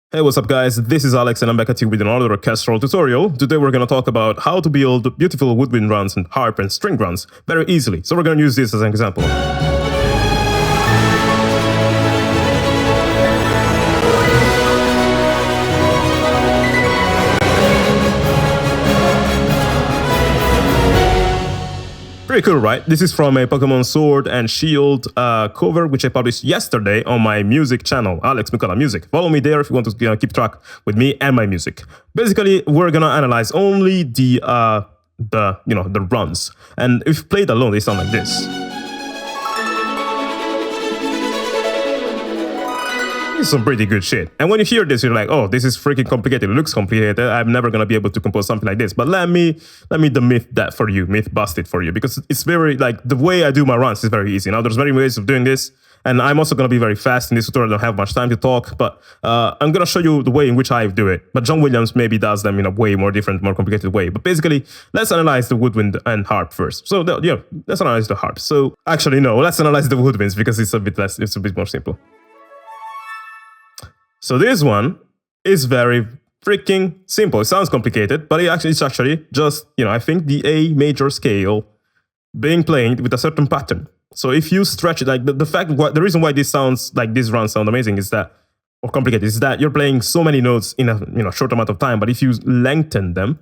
Hey, what's up guys, this is Alex and I'm back at you with another orchestral tutorial. Today we're going to talk about how to build beautiful woodwind runs and harp and string runs very easily. So we're going to use this as an example. Pretty cool, right? This is from a Pokemon Sword and Shield cover, which I published yesterday on my music channel, Alex Moukala Music. Follow me there if you want to keep track with me and my music. Basically, we're gonna analyze only the runs, and if played alone, they sound like this. This is some pretty good shit. And when you hear this, you're like, oh, this is freaking complicated. It looks complicated. I'm never gonna be able to compose something like this. But let me myth that for you, myth bust it for you, because it's very, like, the way I do my runs is very easy. Now, there's many ways of doing this, and I'm also gonna be very fast in this tutorial. I don't have much time to talk, but I'm gonna show you the way in which I do it. But John Williams maybe does them in a way more different, more complicated way. But basically, let's analyze the woodwind and harp first. So let's analyze the harp. So actually, no, let's analyze the woodwinds because it's a bit more simple. So this one is very freaking simple. It sounds complicated, but it's actually just, I think the A major scale being played with a certain pattern. So if you stretch it, like the reason why this sounds like this run sound amazing is that, or complicated, is that you're playing so many notes in a short amount of time, but if you lengthen them,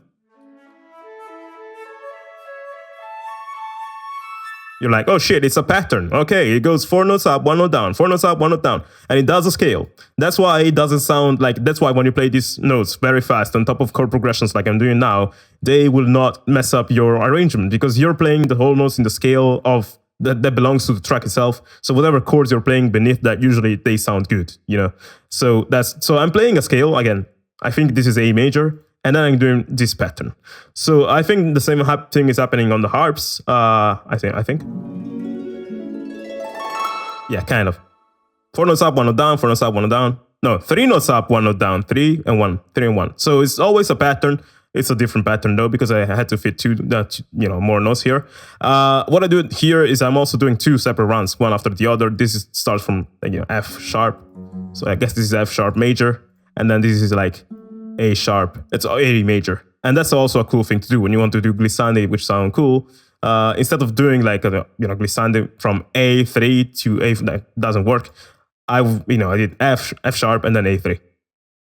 you're like, oh shit, it's a pattern. Okay, it goes 4 notes up, 1 note down, 4 notes up, 1 note down. And it does a scale. That's why it doesn't sound like, that's why when you play these notes very fast on top of chord progressions like I'm doing now, they will not mess up your arrangement because you're playing the whole notes in the scale of that belongs to the track itself. So whatever chords you're playing beneath that, usually they sound good, So I'm playing a scale again. I think this is A major. And then I'm doing this pattern. So I think the same thing is happening on the harps. I think. Yeah, kind of. 4 notes up, 1 note down, 4 notes up, 1 note down. No, 3 notes up, 1 note down, 3 and 1, 3 and 1. So it's always a pattern. It's a different pattern though, because I had to fit more notes here. What I do here is I'm also doing 2 separate runs, one after the other. This starts from F sharp. So I guess this is F sharp major. And then this is like A sharp. It's A major, and that's also a cool thing to do when you want to do glissandi, which sound cool. Instead of doing like glissandi from A3 to A, that doesn't work. I did F sharp and then A3.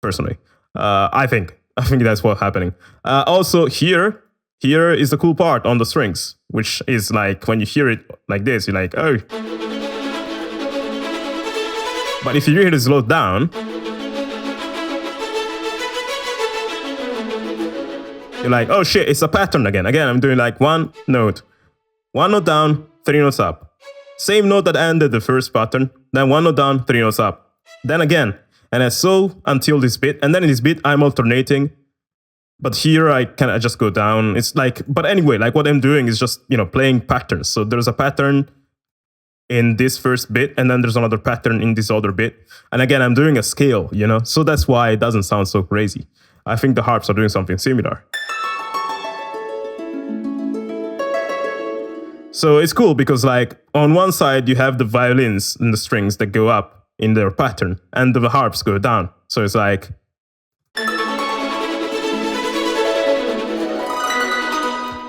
Personally, I think that's what's happening. Also here is the cool part on the strings, which is like when you hear it like this, you're like, oh. But if you hear it slowed down, you're like, oh shit, it's a pattern again. Again, I'm doing like 1 note down, 3 notes up. Same note that ended the first pattern, then 1 note down, 3 notes up. Then again, and so until this bit, and then in this bit, I'm alternating. But here I just go down. It's like, but anyway, like what I'm doing is just, playing patterns. So there's a pattern in this first bit, and then there's another pattern in this other bit. And again, I'm doing a scale, So that's why it doesn't sound so crazy. I think the harps are doing something similar. So it's cool because like on one side you have the violins and the strings that go up in their pattern and the harps go down. So it's like,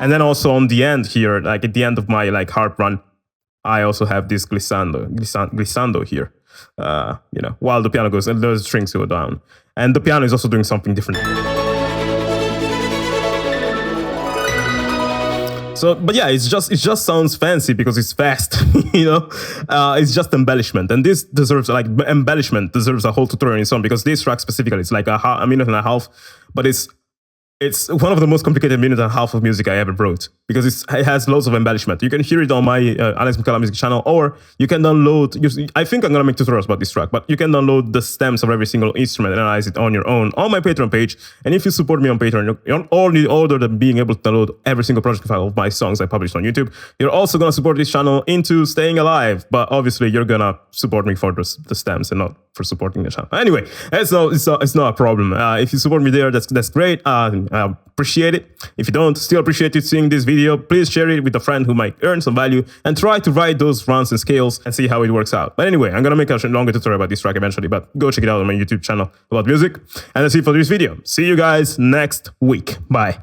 and then also on the end here, like at the end of my harp run, I also have this glissando here. While the piano goes and those strings go down, and the piano is also doing something different. So, but yeah, it just sounds fancy because it's fast, It's just embellishment, and this deserves embellishment deserves a whole tutorial in its own because this track specifically, it's like a minute and a half, but it's one of the most complicated minute and a half of music I ever wrote because it has loads of embellishment. You can hear it on my Alex Moukala music channel, or you can download. I think I'm gonna make tutorials about this track, but you can download the stems of every single instrument and analyze it on your own on my Patreon page. And if you support me on Patreon, you're only older than being able to download every single project file of my songs I published on YouTube. You're also gonna support this channel into staying alive, but obviously you're gonna support me for the stems and not for supporting the channel. Anyway, it's not a problem. If you support me there, that's great. appreciate it. If you don't, still appreciate you seeing this video. Please share it with a friend who might earn some value and try to write those runs and scales and see how it works out. But anyway, I'm gonna make a longer tutorial about this track eventually, but go check it out on my YouTube channel about music. And that's it for this video. See you guys next week. Bye.